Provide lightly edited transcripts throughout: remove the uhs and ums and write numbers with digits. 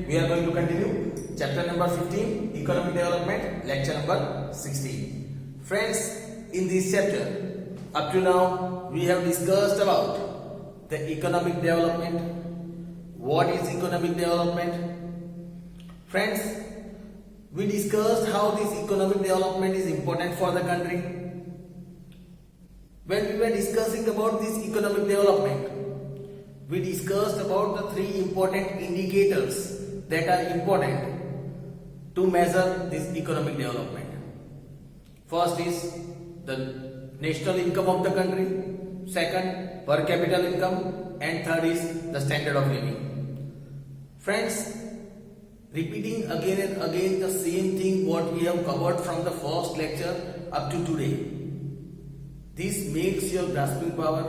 we are going to continue chapter number 15, Economic Development, lecture number 16. Friends, in this chapter, up to now, we have discussed about the economic development. What is economic development? Friends, we discussed how this economic development is important for the country. When we were discussing about this economic development, we discussed about the three important indicators that are important to measure this economic development. First is the national income of the country, second per capita income, and third is the standard of living. Friends, repeating again and again the same thing what we have covered from the first lecture up to today. This makes your grasping power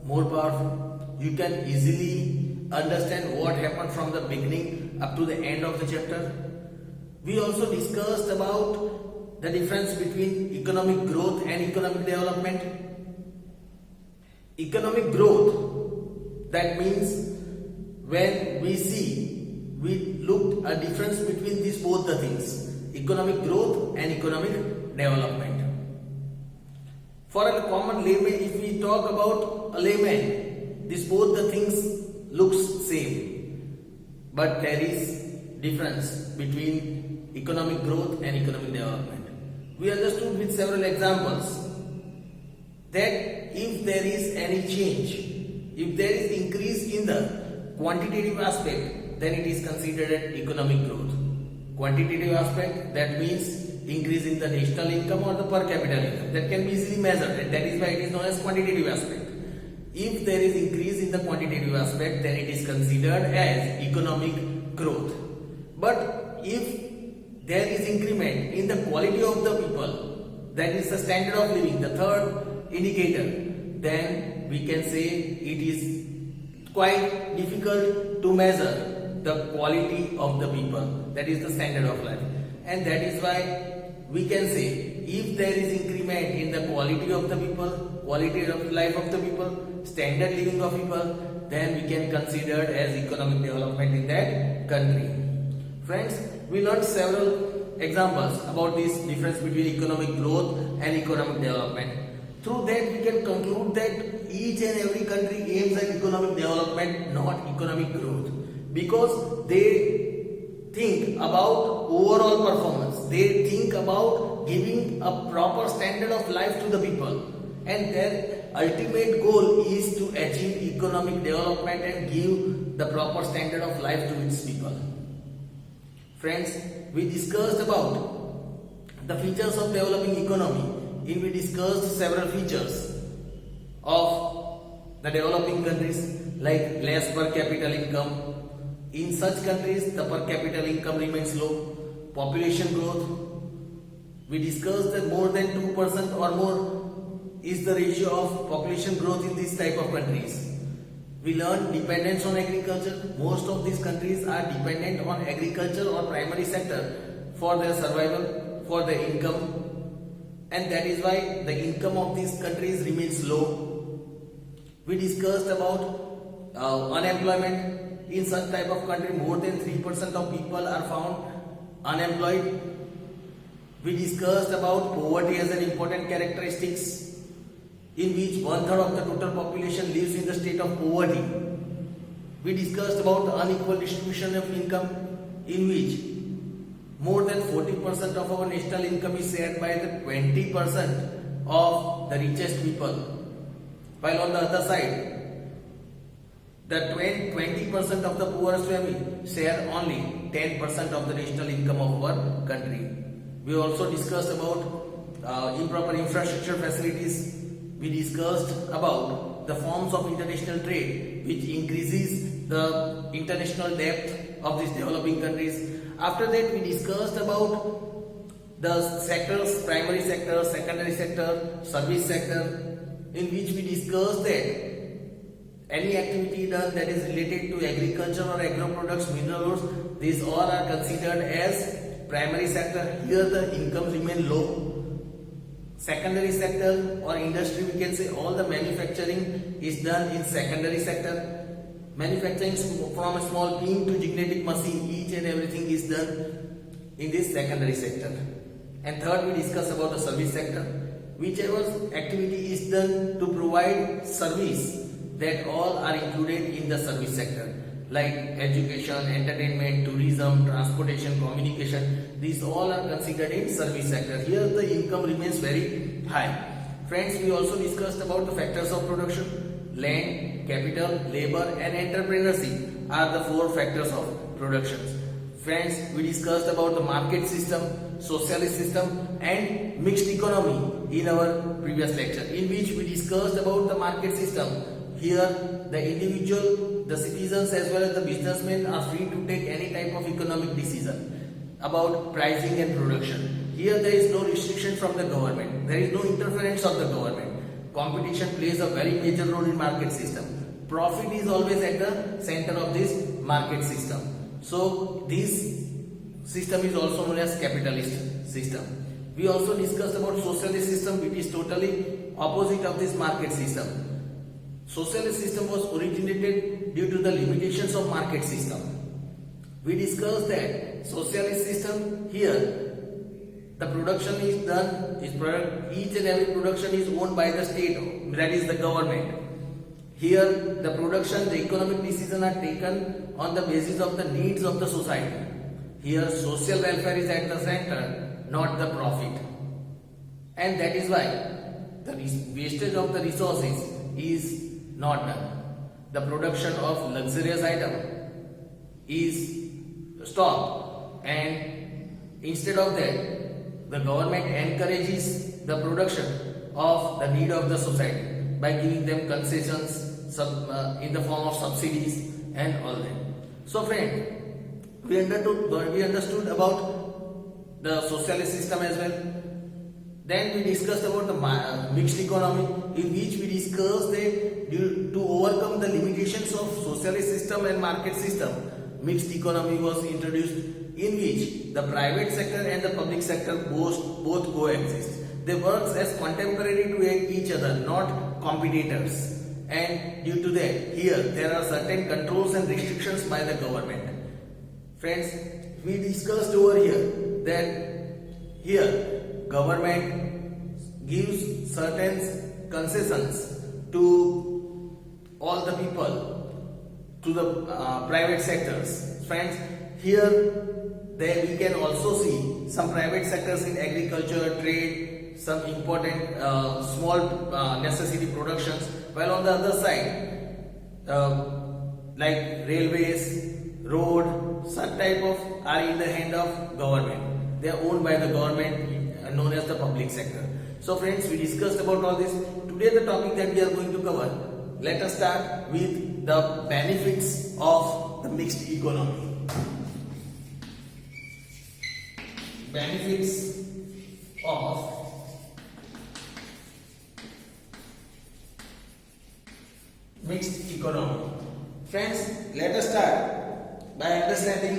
more powerful. You can easily understand what happened from the beginning up to the end of the chapter. We also discussed about the difference between economic growth and economic development. Economic growth, that means when we looked a difference between these both the things, economic growth and economic development. For a common layman, if we talk about a layman, these both the things looks same, but there is difference between economic growth and economic development. We understood with several examples that if there is any change, if there is increase in the quantitative aspect, then it is considered economic growth. Quantitative aspect, that means increase in the national income or the per capita income, that can be easily measured, and that is why it is known as quantitative aspect. If there is increase in the quantitative aspect, then it is considered as economic growth. But if there is increment in the quality of the people, that is the standard of living, the third indicator, then we can say it is quite difficult to measure the quality of the people, that is the standard of life. And that is why we can say if there is increment in the quality of the people, quality of life of the people, standard living of people, then we can consider as economic development in that country. Friends, we learned several examples about this difference between economic growth and economic development. Through that we can conclude that each and every country aims at economic development, not economic growth, because they think about overall performance. They think about giving a proper standard of life to the people, and their ultimate goal is to achieve economic development and give the proper standard of life to its people. Friends, we discussed about the features of developing economy. We discussed several features of the developing countries like less per capita income. In such countries, the per capita income remains low. Population growth, we discussed that more than 2% or more is the ratio of population growth in this type of countries. We learned dependence on agriculture. Most of these countries are dependent on agriculture or primary sector for their survival, for their income, and that is why the income of these countries remains low. We discussed about unemployment. In such type of country, more than 3% of people are found unemployed. We discussed about poverty as an important characteristics, in which 1/3 of the total population lives in the state of poverty. We discussed about the unequal distribution of income, in which more than 40% of our national income is shared by the 20% of the richest people, while on the other side, the 20% of the poorest family share only 10% of the national income of our country. We also discussed about improper infrastructure facilities. We discussed about the forms of international trade, which increases the international debt of these developing countries. After that, we discussed about the sectors, primary sector, secondary sector, service sector, in which we discussed that any activity done that is related to agriculture or agro products, minerals, these all are considered as primary sector. Here the income remain low. Secondary sector or industry, we can say all the manufacturing is done in secondary sector. Manufacturing from a small beam to genetic machine, each each and everything is done in this secondary sector. And third, we discuss about the service sector. Whichever activity is done to provide service, that all are included in the service sector, like education, entertainment, tourism, transportation, communication. These all are considered in service sector. Here the income remains very high. Friends, we also discussed about the factors of production. Land, capital, labor and entrepreneurship are the four factors of production. Friends, we discussed about the market system, socialist system and mixed economy in our previous lecture, in which we discussed about the market system. Here the individual, the citizens as well as the businessmen are free to take any type of economic decision about pricing and production. Here there is no restriction from the government, there is no interference of the government. Competition plays a very major role in market system. Profit is always at the center of this market system. So this system is also known as capitalist system. We also discussed about socialist system, which is totally opposite of this market system. Socialist system was originated due to the limitations of market system. We discussed that socialist system, here the production is done, each and every production is owned by the state, that is the government. Here the production, the economic decisions are taken on the basis of the needs of the society. Here social welfare is at the center, not the profit. And that is why the wastage of the resources is not done. The production of luxurious item is stopped, and instead of that, the government encourages the production of the need of the society by giving them concessions in the form of subsidies and all that. So friend, we understood about the socialist system as well. Then we discussed about the mixed economy, in which we discussed that to overcome the limitations of socialist system and market system, mixed economy was introduced, in which the private sector and the public sector both coexist. They work as contemporary to each other, not competitors. And due to that, here there are certain controls and restrictions by the government. Friends, we discussed over here that here government gives certain concessions to all the people, to the private sectors. Friends, here we can also see some private sectors in agriculture, trade, some important small necessity productions, while on the other side, like railways, road, such type of are in the hand of government. They are owned by the government, known as the public sector. So friends, we discussed about all this. Today the topic that we are going to cover, let us start with the benefits of the mixed economy. Benefits of mixed economy. Friends, let us start by understanding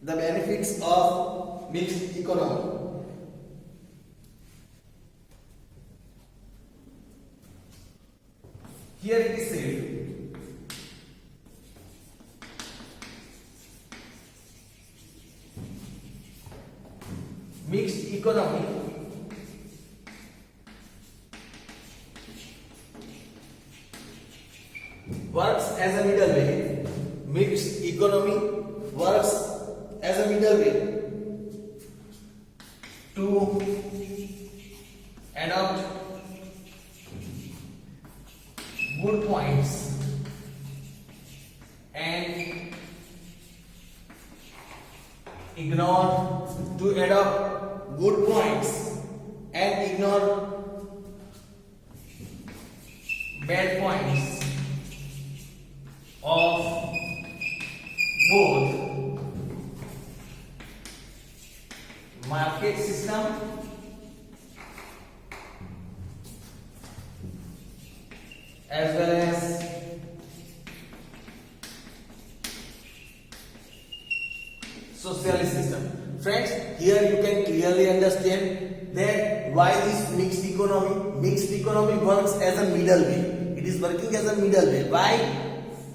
the benefits of mixed economy. Here it is said, mixed economy works as a middle way. Mixed economy works as a middle way to adopt good points and ignore bad points of both market system as well as socialist system. Friends, here you can clearly understand that why this mixed economy works as a middle way. It is working as a middle way. Why?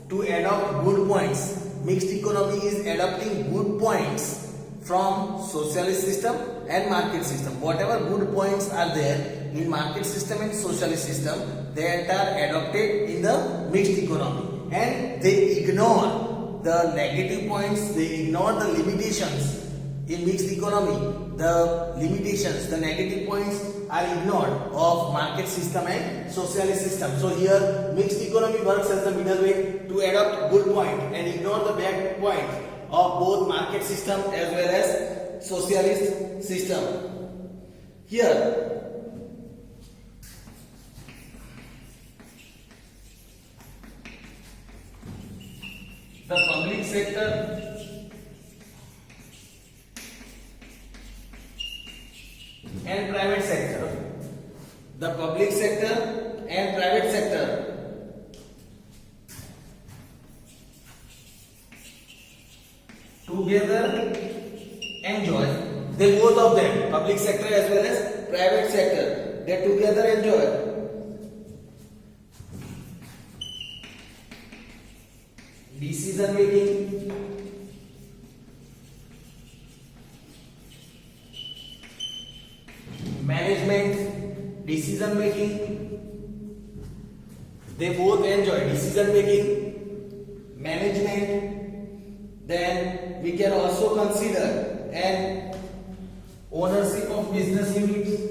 To adopt good points mixed economy is adopting good points from socialist system and market system. Whatever good points are there in market system and socialist system, they are adopted in the mixed economy, and they ignore the negative points, they ignore the limitations. In mixed economy, the limitations, the negative points are ignored of market system and socialist system. So here mixed economy works as the middle way to adopt good point and ignore the bad point of both market system as well as socialist system. Here the public sector and private sector. The public sector and private sector together enjoy. They both of them, public sector as well as private sector, they together enjoy decision making, management, decision making. They both enjoy decision making, management. Then we can also consider an ownership of business units.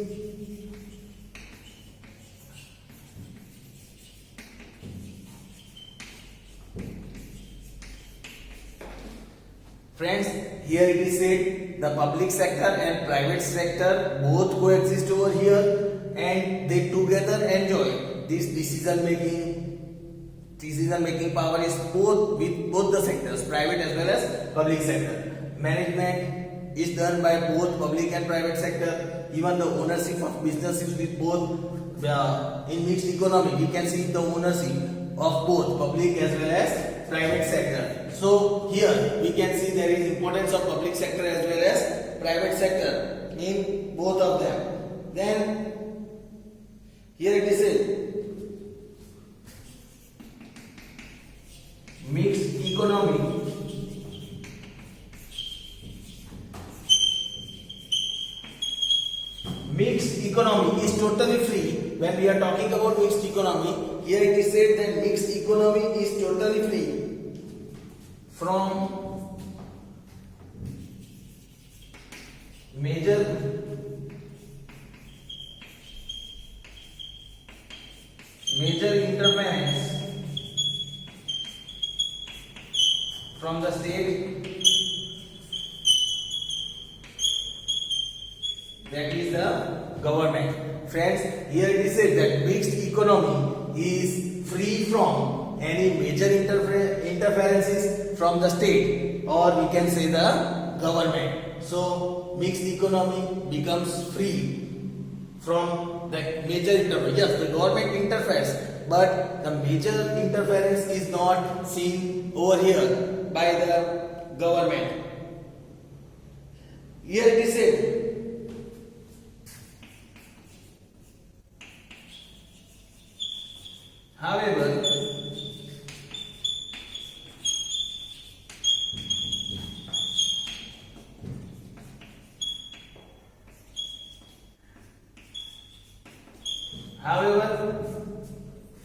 Friends, here it is said the public sector and private sector both coexist over here, and they together enjoy this decision making. Decision making power is both with both the sectors, private as well as public sector. Management is done by both public and private sector. Even the ownership of businesses with both in mixed economy, we can see the ownership of both public as well as private sector. So here we can see there is importance of public sector as well as private sector in both of them. Then here it is said mixed economy is totally free. When we are talking about mixed economy, here it is said that mixed economy is totally free from major interference from the state, that is the government. Friends, here it is said that mixed economy is free from any major interferences from the state, or we can say the government. So mixed economy becomes free from the major interference. Yes, the government interferes, but the major interference is not seen over here by the government. Here it is said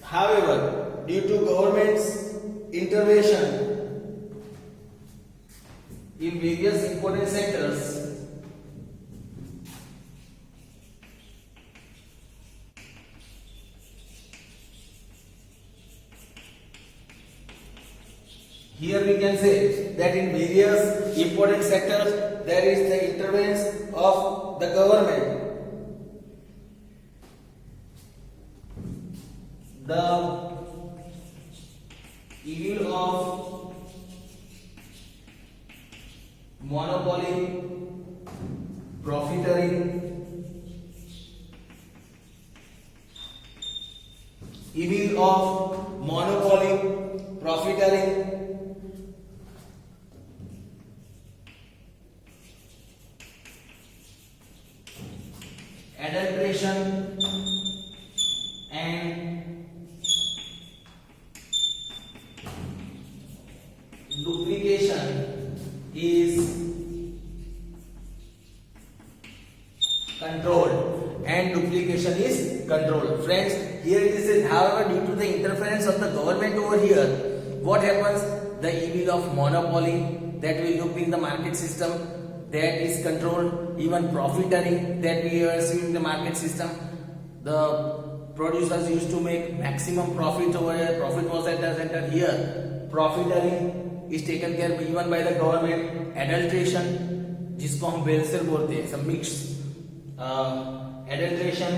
however, due to government's intervention in various important sectors, here we can say that in various important sectors there is the intervention of the government. The evil of monopoly, profiteering, evil of monopoly, profiteering, adulteration and duplicate controlled, and duplication is controlled. Friends, here it is, however, due to the interference of the government over here, what happens? The evil of monopoly that we look in the market system, that is controlled. Even profiteering that we are seeing in the market system, the producers used to make maximum profit over here. Profit was at the center. Here profiteering is taken care even by the government. Adulteration, जिसको हम बेलसेल बोलते हैं, some mix adulteration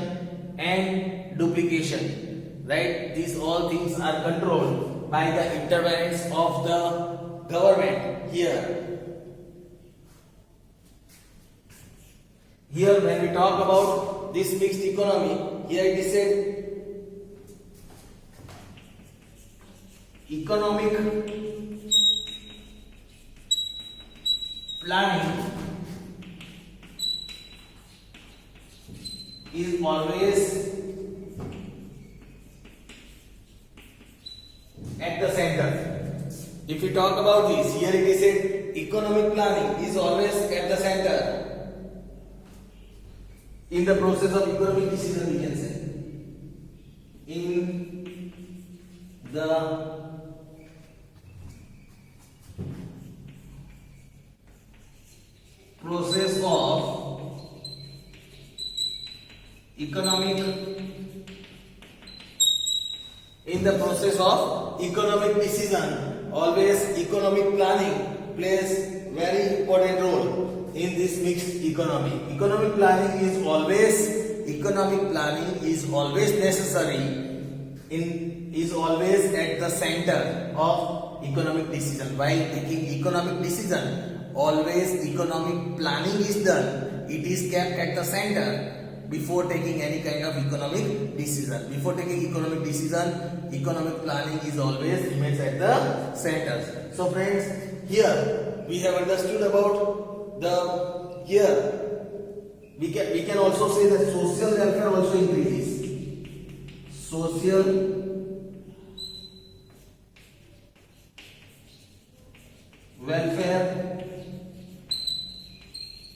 and duplication, right? These all things are controlled by the interference of the government here. Here when we talk about this mixed economy, here it is said economic planning is always at the center. If we talk about this, here it is said economic planning is always at the center in the process of economic decision, we can say. In the process of economic decision, always economic planning plays very important role in this mixed economy. Economic planning is always necessary, is always at the center of economic decision. While taking economic decision, always economic planning is done. It is kept at the center before taking any kind of economic decision. Before taking economic decision, economic planning is always remains at the center. So friends, here we have understood about the we can also say that social welfare also increases. Social welfare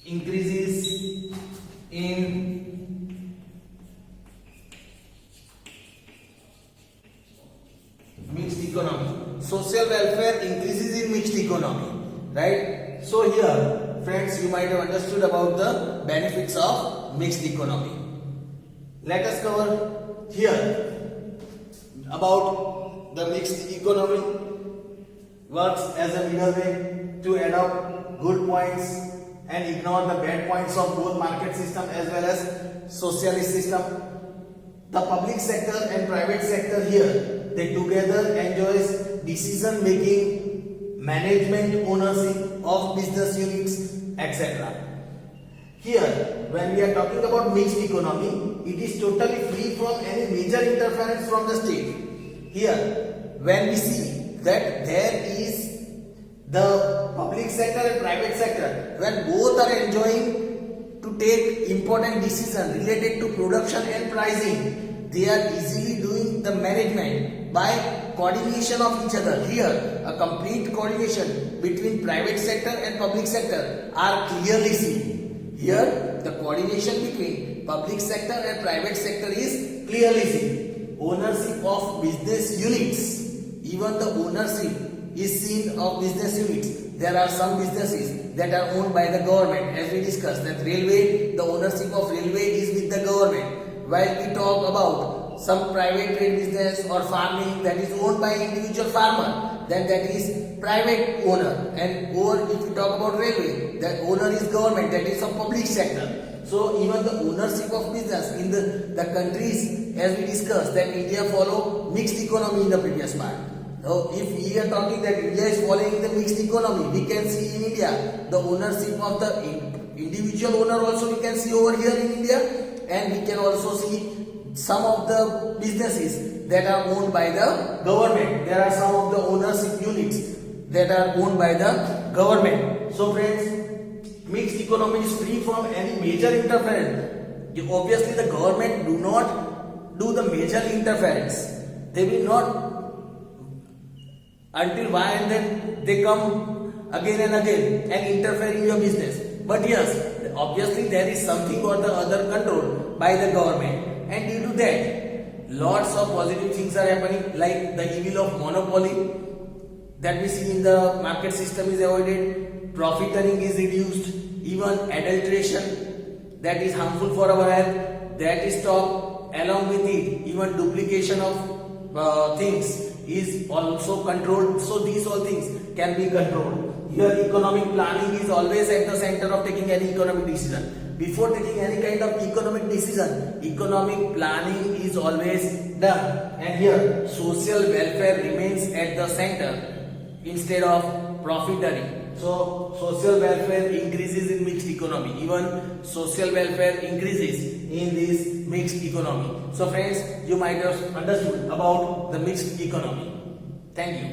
increases in mixed economy. Social welfare increases in mixed economy, right? So here, friends, you might have understood about the benefits of mixed economy. Let us cover here about the mixed economy works as a middleway to adopt good points and ignore the bad points of both market system as well as socialist system. The public sector and private sector here, they together enjoys decision making, management, ownership of business units, etc. Here, when we are talking about mixed economy, it is totally free from any major interference from the state. Here, when we see that there is the public sector and private sector, when both are enjoying to take important decision related to production and pricing, they are easily doing the management by coordination of each other. Here, a complete coordination between private sector and public sector are clearly seen. Here, the coordination between public sector and private sector is clearly seen. Ownership of business units, even the ownership is seen of business units. There are some businesses that are owned by the government, as we discussed that railway, the ownership of railway is with the government. While we talk about some private trade business or farming that is owned by individual farmer, then that is private owner. And or if we talk about railway, the owner is government, that is of public sector. So even the ownership of business in the countries, as we discussed, that India follow mixed economy in the previous part. So if we are talking that India is following the mixed economy, we can see in India the ownership of the individual owner also we can see over here in India, and we can also see some of the businesses that are owned by the government. There are some of the ownership units that are owned by the government. So friends, mixed economy is free from any major interference. Obviously the government do not do the major interference. They will not, until why and then they come again and again and interfere in your business. But yes, obviously there is something or the other control by the government, and due to that lots of positive things are happening, like the evil of monopoly that we see in the market system is avoided, profit earning is reduced, even adulteration that is harmful for our health, that is stopped. Along with it, even duplication of things is also controlled. So these all things can be controlled. Here economic planning is always at the center of taking any economic decision. Before taking any kind of economic decision, economic planning is always done. And here social welfare remains at the center instead of profit earning. So social welfare increases in mixed economy. Even social welfare increases in this mixed economy. So friends, you might have understood about the mixed economy. Thank you.